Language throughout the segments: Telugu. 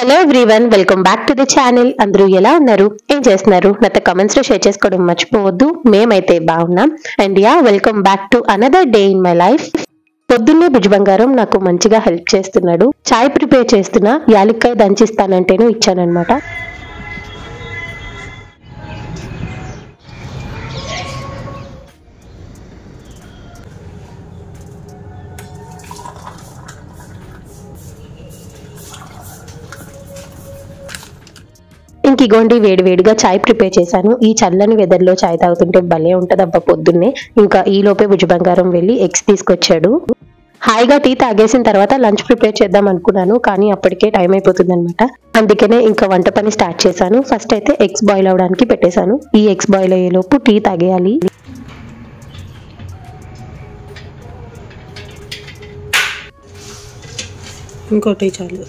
Hello everyone, welcome back to the channel. అందరూ ఎలా ఉన్నారు, ఏం చేస్తున్నారు? నాతో కమెంట్స్ లో షేర్ చేసుకోవడం మర్చిపోవద్దు. మేమైతే బాగున్నాం. And welcome back to another day in my life. పొద్దున్నే భుజ్ బంగారం నాకు మంచిగా హెల్ప్ చేస్తున్నాడు. చాయ్ ప్రిపేర్ చేస్తున్నా, యాలక్కాయ దంచిస్తానంటేను ఇచ్చానన్నమాట. ఇంకిగోండి వేడివేడిగా చాయ్ ప్రిపేర్ చేశాను. ఈ చల్లని వెదర్ లో చాయ్ తాగుతుంటే భలే ఉంటది అబ్బా పొద్దున్నే. ఇంకా ఈ లోపే భుజ్ బంగారం వెళ్ళి ఎగ్స్ తీసుకొచ్చాడు. హాయిగా టీ తాగేసిన తర్వాత లంచ్ ప్రిపేర్ చేద్దాం అనుకున్నాను, కానీ అప్పటికే టైం అయిపోతుంది అనమాట. అందుకనే ఇంకా వంట పని స్టార్ట్ చేశాను. ఫస్ట్ అయితే ఎగ్స్ బాయిల్ అవడానికి పెట్టేశాను. ఈ ఎగ్స్ బాయిల్ అయ్యే లోపు టీ తాగేయాలి. ఇంకోటి చాలు.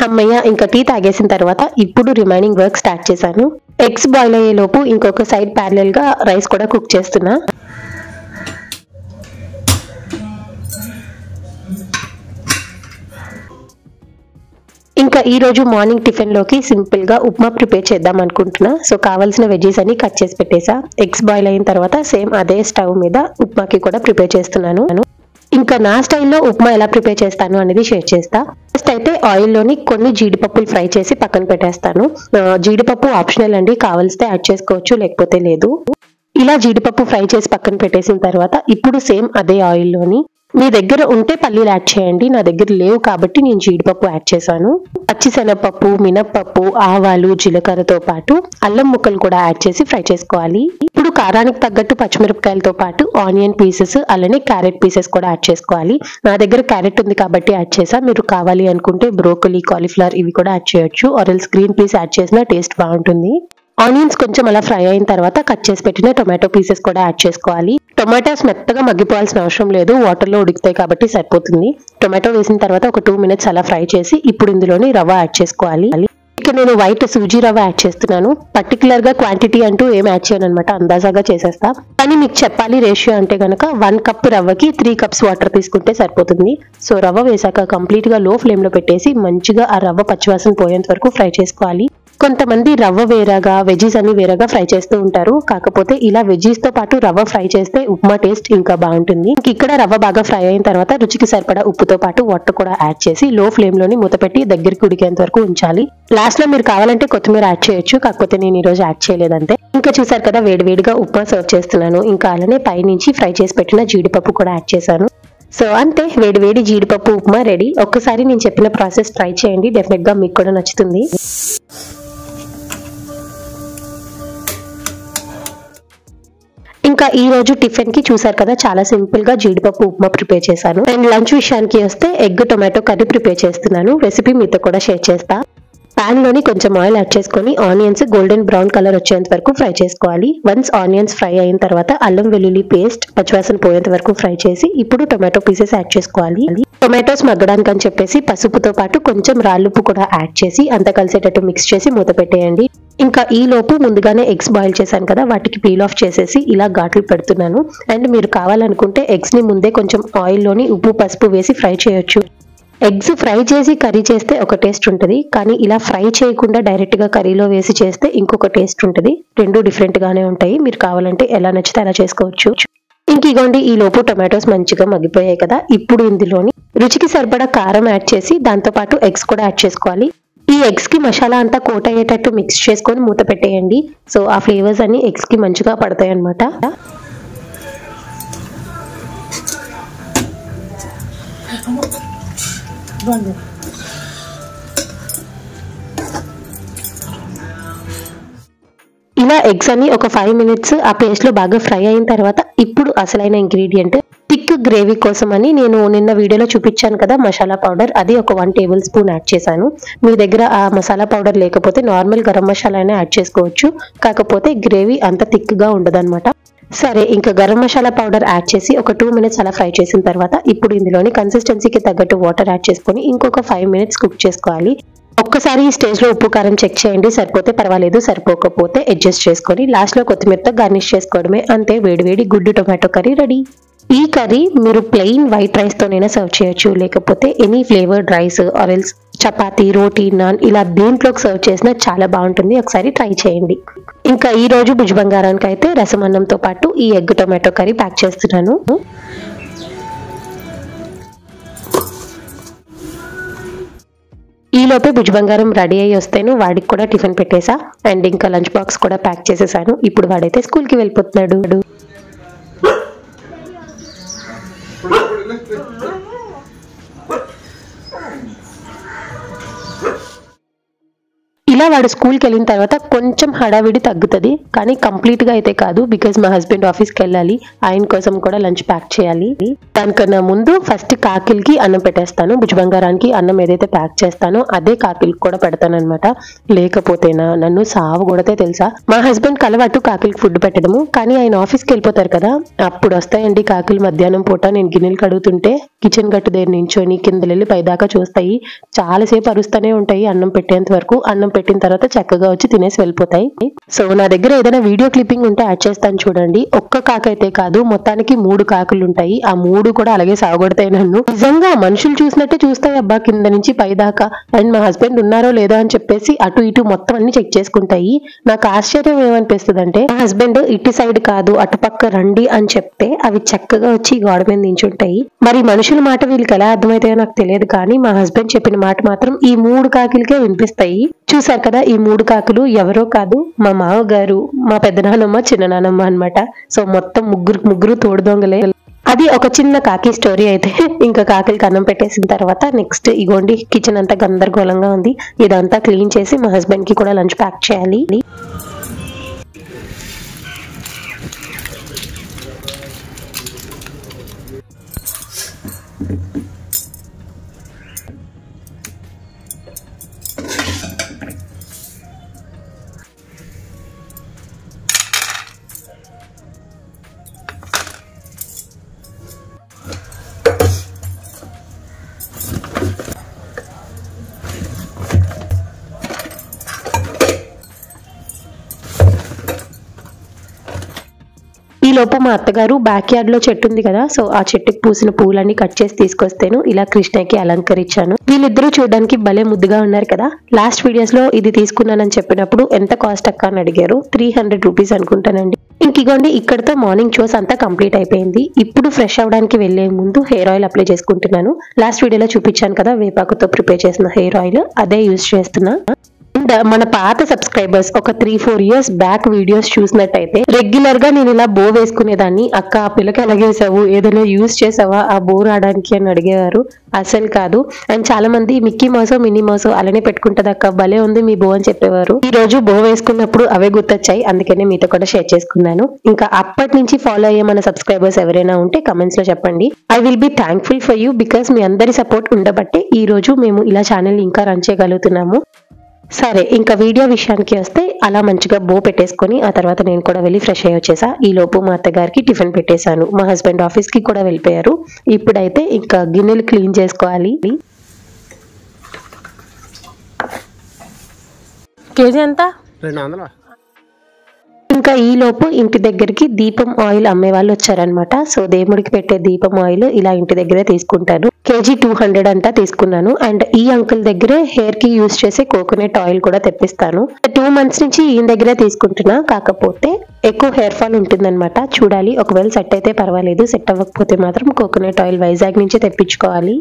అమ్మయ్య, ఇంకా టీ తాగేసిన తర్వాత ఇప్పుడు రిమైనింగ్ వర్క్ స్టార్ట్ చేశాను. ఎగ్స్ బాయిల్ అయ్యే లోపు ఇంకొక సైడ్ ప్యారలల్ గా రైస్ కూడా కుక్ చేస్తున్నా. ఇంకా ఈ రోజు మార్నింగ్ టిఫిన్ లోకి సింపుల్ గా ఉప్మా ప్రిపేర్ చేద్దాం అనుకుంటున్నా. సో కావాల్సిన వెజీస్ అన్ని కట్ చేసి పెట్టేసా. ఎగ్స్ బాయిల్ అయిన తర్వాత సేమ్ అదే స్టవ్ మీద ఉప్మాకి కూడా ప్రిపేర్ చేస్తున్నాను. ఇంకా నా స్టైల్లో ఉప్మా ఎలా ప్రిపేర్ చేస్తాను అనేది షేర్ చేస్తా. ఫస్ట్ అయితే ఆయిల్ లోని కొన్ని జీడిపప్పులు ఫ్రై చేసి పక్కన పెట్టేస్తాను. జీడిపప్పు ఆప్షనల్ అండి, కావాల్సితే యాడ్ చేసుకోవచ్చు, లేకపోతే లేదు. ఇలా జీడిపప్పు ఫ్రై చేసి పక్కన పెట్టేసిన తర్వాత ఇప్పుడు సేమ్ అదే ఆయిల్ లోని మీ దగ్గర ఉంటే పల్లీలు యాడ్ చేయండి. నా దగ్గర లేవు కాబట్టి నేను జీడిపప్పు యాడ్ చేశాను. పచ్చిశనగపప్పు, మినప్పప్పు, ఆవాలు, జీలకర్రతో పాటు అల్లం ముక్కలు కూడా యాడ్ చేసి ఫ్రై చేసుకోవాలి. ఇప్పుడు కారానికి తగ్గట్టు పచ్చిమిరపకాయలతో పాటు ఆనియన్ పీసెస్, అలానే క్యారెట్ పీసెస్ కూడా యాడ్ చేసుకోవాలి. నా దగ్గర క్యారెట్ ఉంది కాబట్టి యాడ్ చేసా. మీరు కావాలి అనుకుంటే బ్రోకలీ, కాలీఫ్లవర్ ఇవి కూడా యాడ్ చేయొచ్చు. ఆరెల్స్ గ్రీన్ పీస్ యాడ్ చేసినా టేస్ట్ బాగుంటుంది. ఆనియన్స్ కొంచెం అలా ఫ్రై అయిన తర్వాత కట్ చేసి పెట్టిన టొమాటో పీసెస్ కూడా యాడ్ చేసుకోవాలి. టొమాటోస్ మెత్తగా మగ్గిపోవాల్సిన అవసరం లేదు, వాటర్ లో ఉడుకుతాయి కాబట్టి సరిపోతుంది. టొమాటో వేసిన తర్వాత ఒక 2 minutes అలా ఫ్రై చేసి ఇప్పుడు ఇందులోని రవ్వ యాడ్ చేసుకోవాలి. ఇక నేను వైట్ సూజీ రవ్వ యాడ్ చేస్తున్నాను. పర్టికులర్ గా క్వాంటిటీ అంటూ ఏం యాడ్ చేయను అనమాట, అందాజాగా చేసేస్తా. కానీ మీకు చెప్పాలి రేషియో అంటే గనక 1 cup రవ్వకి 3 cups వాటర్ తీసుకుంటే సరిపోతుంది. సో రవ్వ వేసాక కంప్లీట్ గా లో ఫ్లేమ్ లో పెట్టేసి మంచిగా ఆ రవ్వ పచ్చివాసన పోయేంత వరకు ఫ్రై చేసుకోవాలి. కొంతమంది రవ్వ వేరేగా, వెజీస్ అన్ని వేరేగా ఫ్రై చేస్తూ ఉంటారు. కాకపోతే ఇలా వెజీస్ తో పాటు రవ్వ ఫ్రై చేస్తే ఉప్మా టేస్ట్ ఇంకా బాగుంటుంది. ఇక్కడ రవ్వ బాగా ఫ్రై అయిన తర్వాత రుచికి సరిపడా ఉప్పుతో పాటు వాటర్ కూడా యాడ్ చేసి లో ఫ్లేమ్ లోని మూత పెట్టి దగ్గరికి ఉడికేంత వరకు ఉంచాలి. లాస్ట్ లో మీరు కావాలంటే కొత్తిమీర యాడ్ చేయొచ్చు, కాకపోతే నేను ఈ రోజు యాడ్ చేయలేదంతే. ఇంకా చూసారు కదా, వేడివేడిగా ఉప్మా సర్వ్ చేస్తున్నాను. ఇంకా అలానే పైనుంచి ఫ్రై చేసి పెట్టిన జీడిపప్పు కూడా యాడ్ చేశాను. సో అంతే, వేడి జీడిపప్పు ఉప్మా రెడీ. ఒక్కసారి నేను చెప్పిన ప్రాసెస్ ట్రై చేయండి, డెఫినెట్ గా మీకు కూడా నచ్చుతుంది. ఇంకా ఈ రోజు టిఫిన్ కి చూసారు కదా, చాలా సింపుల్ గా జీడిపప్పు ఉప్మా ప్రిపేర్ చేశాను. అండ్ లంచ్ విషయానికి వస్తే ఎగ్ టొమాటో కర్రీ ప్రిపేర్ చేస్తున్నాను. రెసిపీ మీతో కూడా షేర్ చేస్తా. పాన్ లోని కొంచెం ఆయిల్ యాడ్ చేసుకొని ఆనియన్స్ గోల్డెన్ బ్రౌన్ కలర్ వచ్చేంత వరకు ఫ్రై చేసుకోవాలి. వన్స్ ఆనియన్స్ ఫ్రై అయిన తర్వాత అల్లం వెల్లుల్లి పేస్ట్ పచ్చివాసన పోయేంత వరకు ఫ్రై చేసి ఇప్పుడు టొమాటో పీసెస్ యాడ్ చేసుకోవాలి. టొమాటోస్ మగ్గడానికి అని చెప్పేసి పసుపుతో పాటు కొంచెం రాళ్ళుప్పు కూడా యాడ్ చేసి అంతా కలిసేటట్టు మిక్స్ చేసి మూత పెట్టేయండి. ఇంకా ఈ లోపు ముందుగానే ఎగ్స్ బాయిల్ చేశాను కదా, వాటికి పీల్ ఆఫ్ చేసేసి ఇలా ఘాట్లు పెడుతున్నాను. అండ్ మీరు కావాలనుకుంటే ఎగ్స్ ని ముందే కొంచెం ఆయిల్ లోని ఉప్పు పసుపు వేసి ఫ్రై చేయొచ్చు. ఎగ్స్ ఫ్రై చేసి కర్రీ చేస్తే ఒక టేస్ట్ ఉంటుంది, కానీ ఇలా ఫ్రై చేయకుండా డైరెక్ట్ గా కర్రీలో వేసి చేస్తే ఇంకొక టేస్ట్ ఉంటుంది. రెండు డిఫరెంట్ గానే ఉంటాయి. మీరు కావాలంటే ఎలా నచ్చితే అలా చేసుకోవచ్చు. ఇంకిగోండి ఈ లోపు టొమాటోస్ మంచిగా మగ్గిపోయాయి కదా, ఇప్పుడు ఇందులోని రుచికి సరిపడా కారం యాడ్ చేసి దాంతో పాటు ఎగ్స్ కూడా యాడ్ చేసుకోవాలి. ఈ ఎగ్స్ కి మసాలా అంతా కోట్ అయ్యేటట్టు మిక్స్ చేసుకొని మూత పెట్టేయండి. సో ఆ ఫ్లేవర్స్ అన్ని ఎగ్స్ కి మంచిగా పడతాయి అన్నమాట. ఇలా ఎగ్స్ అన్ని ఒక 5 minutes ఆ పేస్ట్ లో బాగా ఫ్రై అయిన తర్వాత ఇప్పుడు అసలైన ఇంగ్రీడియంట్ థిక్ గ్రేవీ కోసం అని నేను నిన్న వీడియోలో చూపించాను కదా మసాలా పౌడర్, అది ఒక 1 tablespoon యాడ్ చేశాను. మీ దగ్గర ఆ మసాలా పౌడర్ లేకపోతే నార్మల్ గరం మసాలా అయినా యాడ్ చేసుకోవచ్చు, కాకపోతే గ్రేవీ అంత థిక్ గా ఉండదన్నమాట. సరే, ఇంకా గరం మసాలా పౌడర్ యాడ్ చేసి ఒక 2 minutes అలా ఫ్రై చేసిన తర్వాత ఇప్పుడు ఇందులోని కన్సిస్టెన్సీకి తగ్గట్టు వాటర్ యాడ్ చేసుకొని ఇంకొక 5 minutes కుక్ చేసుకోవాలి. ఒక్కసారి ఈ స్టేజ్ లో ఉప్పు కారం చెక్ చేయండి, సరిపోతే పర్వాలేదు, సరిపోకపోతే అడ్జస్ట్ చేసుకొని లాస్ట్ లో కొత్తిమీరతో గార్నిష్ చేసుకోవడమే. అంతే, వేడివేడి గుడ్డు టొమాటో కర్రీ రెడీ. ఈ కర్రీ మీరు ప్లెయిన్ వైట్ రైస్ తోనైనా సర్వ్ చేయొచ్చు, లేకపోతే any flavoured rice or else chapati, roti, non ఇలా దేంట్లోకి సర్వ్ చేసినా చాలా బాగుంటుంది. ఒకసారి ట్రై చేయండి. ఇంకా ఈ రోజు భుజ్ బంగారానికి అయితే రసం అన్నంతో పాటు ఈ ఎగ్ టొమాటో కర్రీ ప్యాక్ చేస్తున్నాను. ఈ లోపే భుజ్ బంగారం రెడీ అయ్యి వస్తేను వాడికి కూడా టిఫిన్ పెట్టేసా అండ్ ఇంకా లంచ్ బాక్స్ కూడా ప్యాక్ చేసేసాను. ఇప్పుడు వాడైతే స్కూల్కి వెళ్ళిపోతున్నాడు. ఇలా వాడు స్కూల్కి వెళ్ళిన తర్వాత కొంచెం హడావిడి తగ్గుతుంది, కానీ కంప్లీట్ గా అయితే కాదు. బికాజ్ మా హస్బెండ్ ఆఫీస్కి వెళ్ళాలి, ఆయన కోసం కూడా లంచ్ ప్యాక్ చేయాలి. దానికన్నా ముందు ఫస్ట్ కాకిల్కి అన్నం పెట్టేస్తాను. భుజ్ బంగారానికి అన్నం ఏదైతే ప్యాక్ చేస్తానో అదే కాకిల్కి కూడా పెడతాను అనమాట. లేకపోతేనా నన్ను సావు కొడితే తెలుసా. మా హస్బెండ్ అలవాటు కాకిల్కి ఫుడ్ పెట్టడము, కానీ ఆయన ఆఫీస్కి వెళ్ళిపోతారు కదా, అప్పుడు వస్తాయండి కాకిల్. మధ్యాహ్నం పూట నేను గిన్నెలు కడుగుతుంటే కిచెన్ గట్టు దగ్గర నించొని కిందలెళ్ళి పైదాకా చూస్తాయి. చాలాసేపు అరుస్తూనే ఉంటాయి అన్నం పెట్టేంత వరకు. అన్నం పెట్టిన తర్వాత చక్కగా వచ్చి తినేసి వెళ్ళిపోతాయి. సో నా దగ్గర ఏదైనా వీడియో క్లిప్పింగ్ ఉంటే యాడ్ చేస్తాను చూడండి. ఒక్క కాకి అయితే కాదు, మొత్తానికి 3 కాకులు ఉంటాయి. ఆ 3 కూడా అలాగే సాగొడతాయి నన్ను. నిజంగా మనుషులు చూసినట్టే చూస్తాయి అబ్బా, కింద నుంచి పైదాకా. అండ్ మా హస్బెండ్ ఉన్నారో లేదో అని చెప్పేసి అటు ఇటు మొత్తం అన్ని చెక్ చేసుకుంటాయి. నాకు ఆశ్చర్యం ఏమనిపిస్తుంది అంటే, మా హస్బెండ్ ఇటు సైడ్ కాదు అటు పక్క రండి అని చెప్తే అవి చక్కగా వచ్చి గోడ మీద నించుంటాయి. మరి మనుషుల మాట వీళ్ళకి ఎలా అర్థమవుతాయో నాకు తెలియదు, కానీ మా హస్బెండ్ చెప్పిన మాట మాత్రం ఈ 3 కాకిలకే వినిపిస్తాయి. చూసారు కదా, ఈ 3 కాకులు ఎవరో కాదు, మా మామగారు, మా పెద్దనాన్నమ్మ, చిన్ననాన్నమ్మ అన్నమాట. సో మొత్తం ముగ్గురు తోడు దొంగలే. అది ఒక చిన్న కాకి స్టోరీ అయితే. ఇంకా కాకిలకి అన్నం పెట్టేసిన తర్వాత నెక్స్ట్ ఇగోండి కిచెన్ అంతా గందరగోళంగా ఉంది. ఇదంతా క్లీన్ చేసి మా హస్బెండ్ కి కూడా లంచ్ ప్యాక్ చేయాలి. ఈ లోపు మా అత్తగారు బ్యాక్ యార్డ్ లో చెట్టు ఉంది కదా, సో ఆ చెట్టుకి పూసిన పూలన్నీ కట్ చేసి తీసుకొస్తేను ఇలా కృష్ణకి అలంకరించాను. వీళ్ళిద్దరూ చూడడానికి భలే ముద్దుగా ఉన్నారు కదా. లాస్ట్ వీడియోస్ లో ఇది తీసుకున్నానని చెప్పినప్పుడు ఎంత కాస్ట్ అక్క అని అడిగారు. 300 రూపీస్ అనుకుంటానండి. ఇంకిగోండి ఇక్కడతో మార్నింగ్ షోస్ అంతా కంప్లీట్ అయిపోయింది. ఇప్పుడు ఫ్రెష్ అవడానికి వెళ్లే ముందు హెయిర్ ఆయిల్ అప్లై చేసుకుంటున్నాను. లాస్ట్ వీడియోలో చూపించాను కదా వేపాకుతో ప్రిపేర్ చేసిన హెయిర్ ఆయిల్, అదే యూజ్ చేస్తున్నా. మన పాత సబ్స్క్రైబర్స్ ఒక 3-4 ఇయర్స్ బ్యాక్ వీడియోస్ చూసినట్టయితే రెగ్యులర్ గా నేను ఇలా బో వేసుకునేదాన్ని. అక్క ఆ పిల్లకి ఎలాగేసావు, ఏదైనా యూజ్ చేసావా ఆ బో రావడానికి అని అడిగేవారు. అసలు కాదు. అండ్ చాలా మంది మిక్కీ మౌసో మినీ మౌసో అలానే పెట్టుకుంటది అక్క, భలే ఉంది మీ బో అని చెప్పేవారు. ఈ రోజు బో వేసుకున్నప్పుడు అవే గుర్తొచ్చాయి, అందుకనే మీతో కూడా షేర్ చేసుకున్నాను. ఇంకా అప్పటి నుంచి ఫాలో అయ్యే మన సబ్స్క్రైబర్స్ ఎవరైనా ఉంటే కమెంట్స్ లో చెప్పండి. I will be thankful for you, because మీ అందరి సపోర్ట్ ఉండబట్టే ఈ రోజు మేము ఇలా ఛానల్ ఇంకా రన్ చేయగలుగుతున్నాము. సరే, ఇంకా వీడియో విషయానికి వస్తే అలా మంచిగా బో పెట్టేసుకొని ఆ తర్వాత నేను కూడా వెళ్ళి ఫ్రెష్ అయ్యి వచ్చేసా. ఈ లోపు మా అత్తగారికి టిఫిన్ పెట్టేశాను. మా హస్బెండ్ ఆఫీస్ కి కూడా వెళ్ళిపోయారు. ఇప్పుడైతే ఇంకా గిన్నెలు క్లీన్ చేసుకోవాలి. కేజీ ఎంత? 200. ఇంకా ఈ లోపు ఇంటి దగ్గరికి దీపం ఆయిల్ అమ్మే వాళ్ళు వచ్చారనమాట. సో దేవుడికి పెట్టే దీపం ఆయిల్ ఇలా ఇంటి దగ్గరే తీసుకుంటాను. కేజీ 200 అంతా తీసుకున్నాను. అండ్ ఈ అంకుల్ దగ్గరే హెయిర్ కి యూజ్ చేసే కోకోనట్ ఆయిల్ కూడా తెప్పిస్తాను. 2 months నుంచి ఈయన దగ్గరే తీసుకుంటున్నా. కాకపోతే ఎక్కువ హెయిర్ ఫాల్ ఉంటుందన్నమాట. చూడాలి, ఒకవేళ సెట్ అయితే పర్వాలేదు, సెట్ అవ్వకపోతే మాత్రం కోకోనట్ ఆయిల్ వైజాగ్ నుంచి తెప్పించుకోవాలి.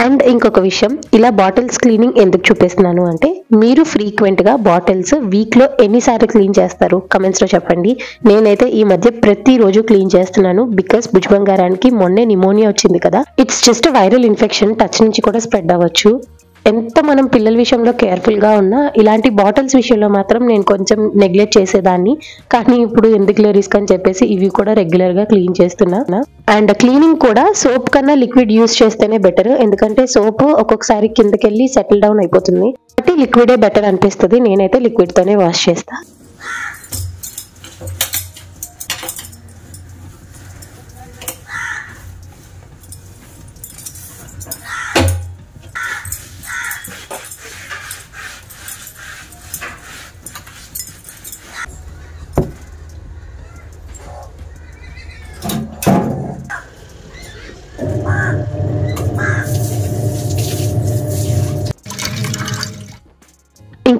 అండ్ ఇంకొక విషయం, ఇలా బాటిల్స్ క్లీనింగ్ ఎందుకు చూపిస్తున్నాను అంటే, మీరు ఫ్రీక్వెంట్ గా బాటిల్స్ వీక్ లో ఎన్నిసార్లు క్లీన్ చేస్తారు కమెంట్స్ లో చెప్పండి. నేనైతే ఈ మధ్య ప్రతిరోజు క్లీన్ చేస్తున్నాను. బికాస్ భుజ్ బంగారానికి మొన్నే నిమోనియా వచ్చింది కదా. It's just viral infection, touch నుంచి కూడా స్ప్రెడ్ అవ్వచ్చు. ఎంత మనం పిల్లల విషయంలో కేర్ఫుల్ గా ఉన్నా ఇలాంటి బాటిల్స్ విషయంలో మాత్రం నేను కొంచెం నెగ్లెక్ట్ చేసేదాన్ని. కానీ ఇప్పుడు ఎందుకులే రిస్క్ అని చెప్పేసి ఇవి కూడా రెగ్యులర్ గా క్లీన్ చేస్తున్నా. అండ్ క్లీనింగ్ కూడా సోప్ కన్నా లిక్విడ్ యూజ్ చేస్తేనే బెటర్. ఎందుకంటే సోప్ ఒక్కొక్కసారి కిందకెళ్ళి సెటిల్ డౌన్ అయిపోతుంది. కాబట్టి లిక్విడే బెటర్ అనిపిస్తుంది. నేనైతే లిక్విడ్ తోనే వాష్ చేస్తా.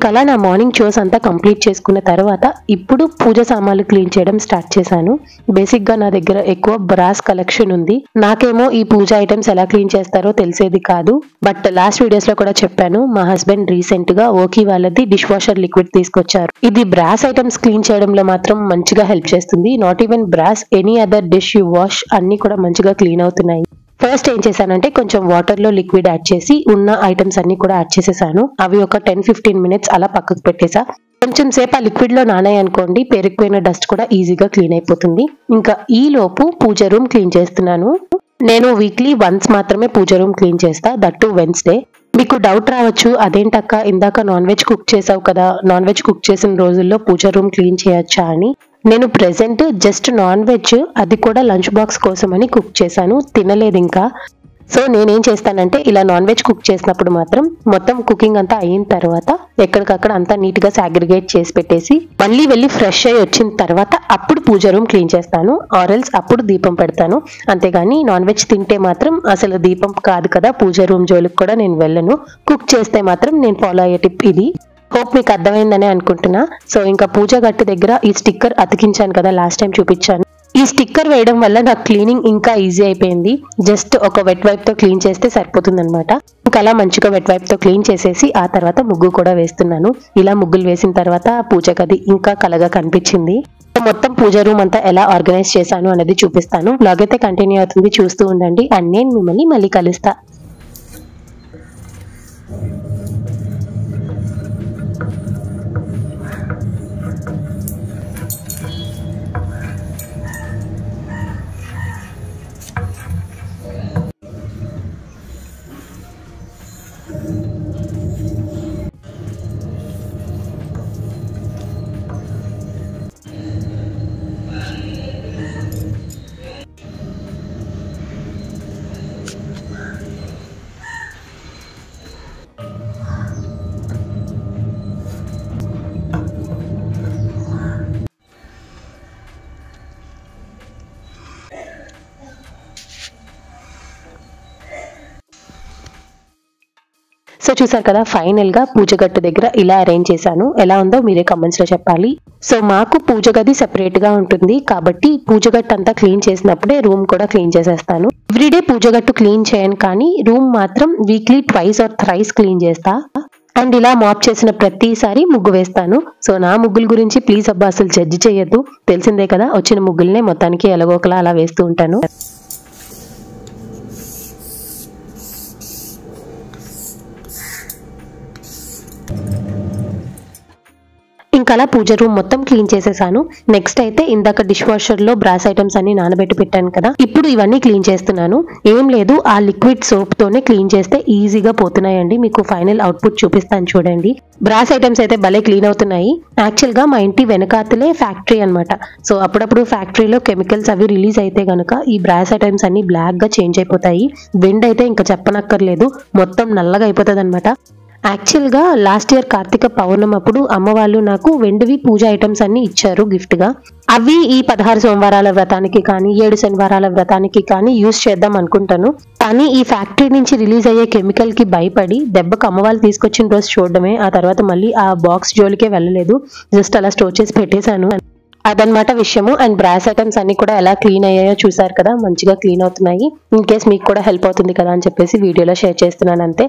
ఇంకా అలా నా మార్నింగ్ చోర్స్ అంతా కంప్లీట్ చేసుకున్న తర్వాత ఇప్పుడు పూజ సామాన్లు క్లీన్ చేయడం స్టార్ట్ చేశాను. బేసిక్ గా నా దగ్గర ఎక్కువ బ్రాస్ కలెక్షన్ ఉంది. నాకేమో ఈ పూజ ఐటమ్స్ ఎలా క్లీన్ చేస్తారో తెలిసేది కాదు. బట్ లాస్ట్ వీడియోస్ లో కూడా చెప్పాను, మా హస్బెండ్ రీసెంట్ గా ఓకీ వాళ్ళది డిష్ వాషర్ లిక్విడ్ తీసుకొచ్చారు. ఇది బ్రాస్ ఐటమ్స్ క్లీన్ చేయడంలో మాత్రం మంచిగా హెల్ప్ చేస్తుంది. Not even brass, any other dish you wash అన్ని కూడా మంచిగా క్లీన్ అవుతున్నాయి. ఫస్ట్ ఏం చేశానంటే కొంచెం వాటర్ లో లిక్విడ్ యాడ్ చేసి ఉన్న ఐటమ్స్ అన్ని కూడా యాడ్ చేసేసాను. అవి ఒక 10-15 మినిట్స్ అలా పక్కకు పెట్టేసా. కొంచెం సేపు ఆ లిక్విడ్ లో నానాయి అనుకోండి, పేరుకుపోయిన డస్ట్ కూడా ఈజీగా క్లీన్ అయిపోతుంది. ఇంకా ఈ లోపు పూజ రూమ్ క్లీన్ చేస్తున్నాను. నేను వీక్లీ వన్స్ మాత్రమే పూజ రూమ్ క్లీన్ చేస్తా, దట్ టు వెన్స్డే. మీకు డౌట్ రావచ్చు, అదేంటక్క ఇందాక నాన్ వెజ్ కుక్ చేసావు కదా, నాన్ వెజ్ కుక్ చేసిన రోజుల్లో పూజ రూమ్ క్లీన్ చేయొచ్చా అని. నేను ప్రెసెంట్ జస్ట్ నాన్ వెజ్, అది కూడా లంచ్ బాక్స్ కోసం అని కుక్ చేశాను, తినలేదు ఇంకా. సో నేనేం చేస్తానంటే ఇలా నాన్ వెజ్ కుక్ చేసినప్పుడు మాత్రం మొత్తం కుకింగ్ అంతా అయిన తర్వాత ఎక్కడికక్కడ అంతా నీట్ గా సాగ్రిగేట్ చేసి పెట్టేసి మళ్ళీ వెళ్ళి ఫ్రెష్ అయ్యి వచ్చిన తర్వాత అప్పుడు పూజ రూమ్ క్లీన్ చేస్తాను, ఆరెల్స్ అప్పుడు దీపం పెడతాను. అంతేగాని నాన్ వెజ్ తింటే మాత్రం అసలు దీపం కాదు కదా, పూజ రూమ్ జోలికి కూడా నేను వెళ్ళను. కుక్ చేస్తే మాత్రం నేను ఫాలో అయ్యే టిప్ ఇది. హోప్ మీకు అర్థమైందనే అనుకుంటున్నా. సో ఇంకా పూజ గట్టు దగ్గర ఈ స్టిక్కర్ అతికించాను కదా, లాస్ట్ టైం చూపించాను. ఈ స్టిక్కర్ వేయడం వల్ల నాకు క్లీనింగ్ ఇంకా ఈజీ అయిపోయింది. జస్ట్ ఒక వెట్ వైప్ తో క్లీన్ చేస్తే సరిపోతుంది అనమాట. ఇంకా అలా మంచిగా వెట్ వైప్ తో క్లీన్ చేసేసి ఆ తర్వాత ముగ్గు కూడా వేస్తున్నాను. ఇలా ముగ్గులు వేసిన తర్వాత పూజ గది ఇంకా కలగా కనిపించింది. మొత్తం పూజ రూమ్ అంతా ఎలా ఆర్గనైజ్ చేశాను అనేది చూపిస్తాను. బ్లాగ్ అయితే కంటిన్యూ అవుతుంది, చూస్తూ ఉండండి. అండ్ నేను మిమ్మల్ని మళ్ళీ కలుస్తా. సో చూసారు కదా, ఫైనల్ గా పూజ గట్టు దగ్గర ఇలా అరేంజ్ చేశాను. ఎలా ఉందో మీరే కమెంట్స్ లో చెప్పాలి. సో మాకు పూజ గది సెపరేట్ గా ఉంటుంది కాబట్టి పూజ గట్టు అంతా క్లీన్ చేసినప్పుడే రూమ్ కూడా క్లీన్ చేసేస్తాను. ఎవ్రీడే పూజ గట్టు క్లీన్ చేయను, కానీ రూమ్ మాత్రం వీక్లీ 2 or 3 క్లీన్ చేస్తా. అండ్ ఇలా మాప్ చేసిన ప్రతిసారి ముగ్గు వేస్తాను. సో నా ముగ్గుల గురించి ప్లీజ్ అబ్బా అసలు జడ్జి చేయొద్దు, తెలిసిందే కదా, వచ్చిన ముగ్గులనే మొత్తానికి ఎలాగోకలా అలా వేస్తూ ఉంటాను. ఇంకా అలా పూజ రూమ్ మొత్తం క్లీన్ చేసేసాను. నెక్స్ట్ అయితే ఇందాక డిష్ వాషర్ లో బ్రాస్ ఐటమ్స్ అన్ని నానబెట్టి పెట్టాను కదా, ఇప్పుడు ఇవన్నీ క్లీన్ చేస్తున్నాను. ఏం లేదు, ఆ లిక్విడ్ సోప్ తోనే క్లీన్ చేస్తే ఈజీగా పోతున్నాయండి. మీకు ఫైనల్ అవుట్పుట్ చూపిస్తాను చూడండి. బ్రాస్ ఐటమ్స్ అయితే భలే క్లీన్ అవుతున్నాయి. యాక్చువల్ గా మా ఇంటి వెనకాతలే ఫ్యాక్టరీ అనమాట. సో అప్పుడప్పుడు ఫ్యాక్టరీలో కెమికల్స్ అవి రిలీజ్ అయితే గనక ఈ బ్రాస్ ఐటమ్స్ అన్ని బ్లాక్ గా చేంజ్ అయిపోతాయి. వెండ్ అయితే ఇంకా చెప్పనక్కర్లేదు, మొత్తం నల్లగా అయిపోతుంది అనమాట. యాక్చువల్ గా లాస్ట్ ఇయర్ కార్తీక పౌర్ణమి అప్పుడు అమ్మ వాళ్ళు నాకు వెండివి పూజ ఐటమ్స్ అన్ని ఇచ్చారు గిఫ్ట్ గా. అవి ఈ 16 సోమవారాల వ్రతానికి కానీ 7 శనివారాల వ్రతానికి కానీ యూజ్ చేద్దాం అనుకుంటాను. కానీ ఈ ఫ్యాక్టరీ నుంచి రిలీజ్ అయ్యే కెమికల్ కి భయపడి దెబ్బకు అమ్మ వాళ్ళు తీసుకొచ్చిన రోజు చూడడమే, ఆ తర్వాత మళ్ళీ ఆ బాక్స్ జోలికే వెళ్ళలేదు. జస్ట్ అలా స్టోర్ చేసి పెట్టేశాను. అదనమాట విషయము. అండ్ బ్రాస్ ఐటమ్స్ అన్ని కూడా ఎలా క్లీన్ అయ్యాయో చూసారు కదా, మంచిగా క్లీన్ అవుతున్నాయి. ఇన్ కేస్ మీకు కూడా హెల్ప్ అవుతుంది కదా అని చెప్పేసి వీడియోలో షేర్ చేస్తున్నాను అంతే.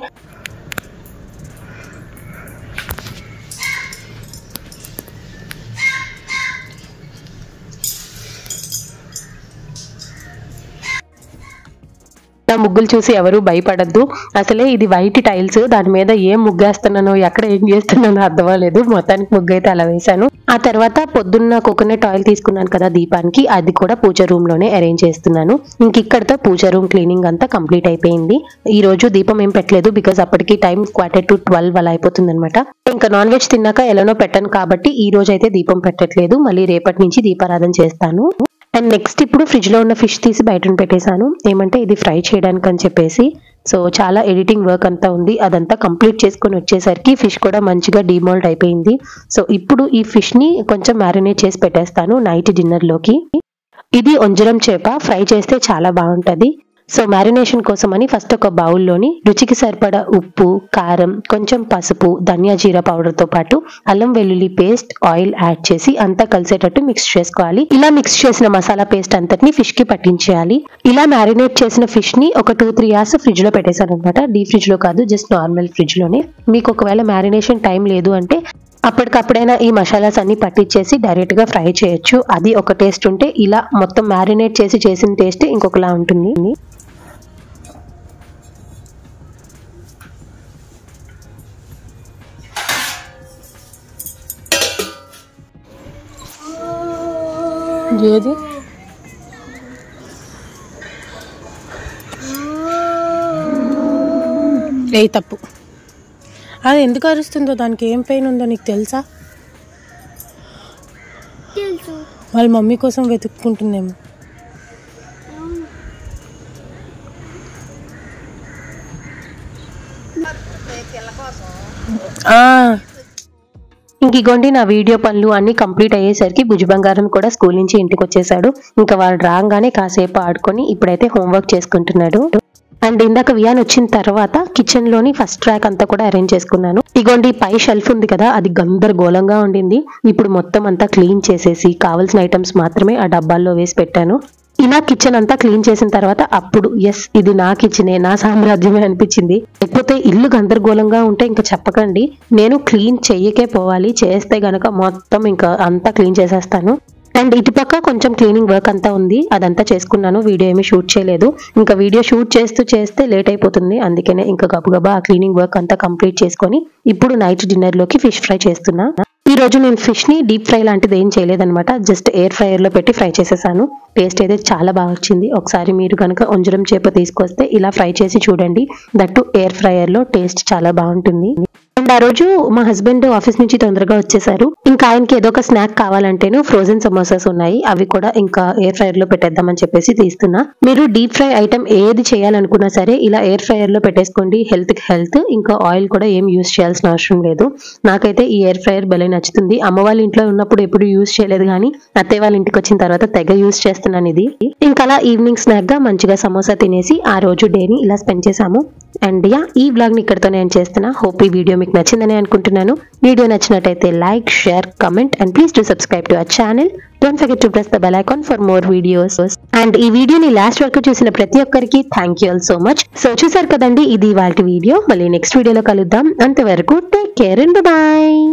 నా ముగ్గులు చూసి ఎవరు భయపడద్దు. అసలే ఇది వైట్ టైల్స్, దాని మీద ఏం ముగ్గేస్తున్నానో ఎక్కడ ఏం చేస్తున్నానో అర్థం అవ్వలేదు. మొత్తానికి ముగ్గు అయితే అలా వేశాను. ఆ తర్వాత పొద్దున్న కోకోనట్ ఆయిల్ తీసుకున్నాను కదా దీపానికి, అది కూడా పూజ రూమ్ లోనే అరేంజ్ చేస్తున్నాను. ఇంక ఇక్కడతో పూజ రూమ్ క్లీనింగ్ అంతా కంప్లీట్ అయిపోయింది. ఈ రోజు దీపం ఏం పెట్టలేదు, బికాస్ అప్పటికి టైం 11:45 అలా అయిపోతుంది అనమాట. ఇంకా నాన్ వెజ్ తిన్నాక ఎలానో పెట్టను కాబట్టి ఈ రోజు అయితే దీపం పెట్టట్లేదు. మళ్ళీ రేపటి నుంచి దీపారాధన చేస్తాను. అండ్ నెక్స్ట్ ఇప్పుడు ఫ్రిడ్జ్ లో ఉన్న ఫిష్ తీసి బయటను పెట్టేశాను. ఏమంటే ఇది ఫ్రై చేయడానికి అని చెప్పేసి. సో చాలా ఎడిటింగ్ వర్క్ అంతా ఉంది, అదంతా కంప్లీట్ చేసుకుని వచ్చేసరికి ఫిష్ కూడా మంచిగా డిమోల్డ్ అయిపోయింది. సో ఇప్పుడు ఈ ఫిష్ ని కొంచెం మ్యారినేట్ చేసి పెట్టేస్తాను నైట్ డిన్నర్ లోకి. ఇది ఒంజరం చేప, ఫ్రై చేస్తే చాలా బాగుంటది. సో మ్యారినేషన్ కోసమని ఫస్ట్ ఒక బౌల్లోని రుచికి సరిపడా ఉప్పు, కారం, కొంచెం పసుపు, ధనియా జీరా పౌడర్ తో పాటు అల్లం వెల్లుల్లి పేస్ట్, ఆయిల్ యాడ్ చేసి అంతా కలిసేటట్టు మిక్స్ చేసుకోవాలి. ఇలా మిక్స్ చేసిన మసాలా పేస్ట్ అంతటిని ఫిష్ కి పట్టించేయాలి. ఇలా మ్యారినేట్ చేసిన ఫిష్ ని ఒక 2-3 అవర్స్ ఫ్రిడ్జ్ లో పెట్టేశాను అనమాట. డీప్ ఫ్రిడ్జ్ లో కాదు, జస్ట్ నార్మల్ ఫ్రిడ్జ్ లోనే. మీకు ఒకవేళ మ్యారినేషన్ టైం లేదు అంటే అప్పటికప్పుడైనా ఈ మసాలాస్ అన్ని పట్టించేసి డైరెక్ట్ గా ఫ్రై చేయొచ్చు. అది ఒక టేస్ట్ ఉంటే ఇలా మొత్తం మ్యారినేట్ చేసి చేసిన టేస్ట్ ఇంకొకలా ఉంటుంది. ఏది ఏ తప్పు, అది ఎందుకు అరుస్తుందో, దానికి ఏం పెయిన్ ఉందో నీకు తెలుసా? వాళ్ళ మమ్మీ కోసం వెతుక్కుంటుందేమో. ఇంకిగోండి నా వీడియో పనులు అన్ని కంప్లీట్ అయ్యేసరికి భుజ బంగారం కూడా స్కూల్ నుంచి ఇంటికి వచ్చేసాడు. ఇంకా వాడు రాగానే కాసేపు ఆడుకొని ఇప్పుడైతే హోంవర్క్ చేసుకుంటున్నాడు. అండ్ ఇందాక వియాన్ వచ్చిన తర్వాత కిచెన్ లోని ఫస్ట్ ట్రాక్ అంతా కూడా అరేంజ్ చేసుకున్నాను. ఇగోండి పై షెల్ఫ్ ఉంది కదా, అది గందరగోళంగా ఉండింది. ఇప్పుడు మొత్తం అంతా క్లీన్ చేసేసి కావాల్సిన ఐటమ్స్ మాత్రమే ఆ డబ్బాల్లో వేసి పెట్టాను. ఇలా కిచెన్ అంతా క్లీన్ చేసిన తర్వాత అప్పుడు ఎస్ ఇది నా కిచెనే, నా సామ్రాజ్యమే అనిపించింది. లేకపోతే ఇల్లు గందరగోళంగా ఉంటే ఇంకా చెప్పకండి, నేను క్లీన్ చెయ్యకే పోవాలి. చేస్తే గనక మొత్తం ఇంకా అంతా క్లీన్ చేసేస్తాను. అండ్ ఇటుపక్క కొంచెం క్లీనింగ్ వర్క్ అంతా ఉంది, అదంతా చేసుకున్నాను. వీడియో ఏమీ షూట్ చేయలేదు. ఇంకా వీడియో షూట్ చేస్తే లేట్ అయిపోతుంది. అందుకనే ఇంకా గబగబా ఆ క్లీనింగ్ వర్క్ అంతా కంప్లీట్ చేసుకొని ఇప్పుడు నైట్ డిన్నర్ లోకి ఫిష్ ఫ్రై చేస్తున్నా. ఈ రోజు నేను ఫిష్ ని డీప్ ఫ్రై లాంటిది ఏం చేయలేదన్నమాట. జస్ట్ ఎయిర్ ఫ్రైయర్ లో పెట్టి ఫ్రై చేసేసాను. టేస్ట్ అయితే చాలా బాగా వచ్చింది. ఒకసారి మీరు కనుక ఒంజరం చేప తీసుకొస్తే ఇలా ఫ్రై చేసి చూడండి. దట్టు ఎయిర్ ఫ్రైయర్ లో టేస్ట్ చాలా బాగుంటుంది. అండ్ ఆ రోజు మా హస్బెండ్ ఆఫీస్ నుంచి తొందరగా వచ్చేసారు. ఇంకా ఆయనకి ఏదో ఒక స్నాక్ కావాలంటేను ఫ్రోజన్ సమోసాస్ ఉన్నాయి, అవి కూడా ఇంకా ఎయిర్ ఫ్రైయర్ లో పెట్టేద్దామని చెప్పేసి తీస్తున్నా. మీరు డీప్ ఫ్రై ఐటమ్ ఏది చేయాలనుకున్నా సరే ఇలా ఎయిర్ ఫ్రైయర్ లో పెట్టేసుకోండి. హెల్త్ కి హెల్త్, ఇంకా ఆయిల్ కూడా ఏం యూస్ చేయాల్సిన అవసరం లేదు. నాకైతే ఈ ఎయిర్ ఫ్రైయర్ భలే నచ్చుతుంది. అమ్మ వాళ్ళ ఇంట్లో ఉన్నప్పుడు ఎప్పుడు యూస్ చేయలేదు, కానీ అత్తయ్య వాళ్ళ ఇంటికి వచ్చిన తర్వాత తెగ యూస్ చేస్తున్నాను ఇది. ఇంకా అలా ఈవినింగ్ స్నాక్ గా మంచిగా సమోసా తినేసి ఆ రోజు డేని ఇలా స్పెండ్ చేసాము. అండ్ యా, ఈ వ్లాగ్ ని ఇక్కడతో నేను చేస్తున్నా. హోప్ ఈ వీడియో మీకు నచ్చిందని అనుకుంటున్నాను. వీడియో నచ్చినట్టయితే like, share, comment and please do subscribe to our channel. Don't forget to press the bell icon for more videos. And ఈ వీడియోని లాస్ట్ వరకు చూసిన ప్రతి ఒక్కరికి thank you all so much. So చూసారు కదండి, ఇది ఇవాల్టి వీడియో. మళ్ళీ నెక్స్ట్ వీడియోలో కలుద్దాం. అంతవరకు టేక్ కేర్ అండ్ బాయ్.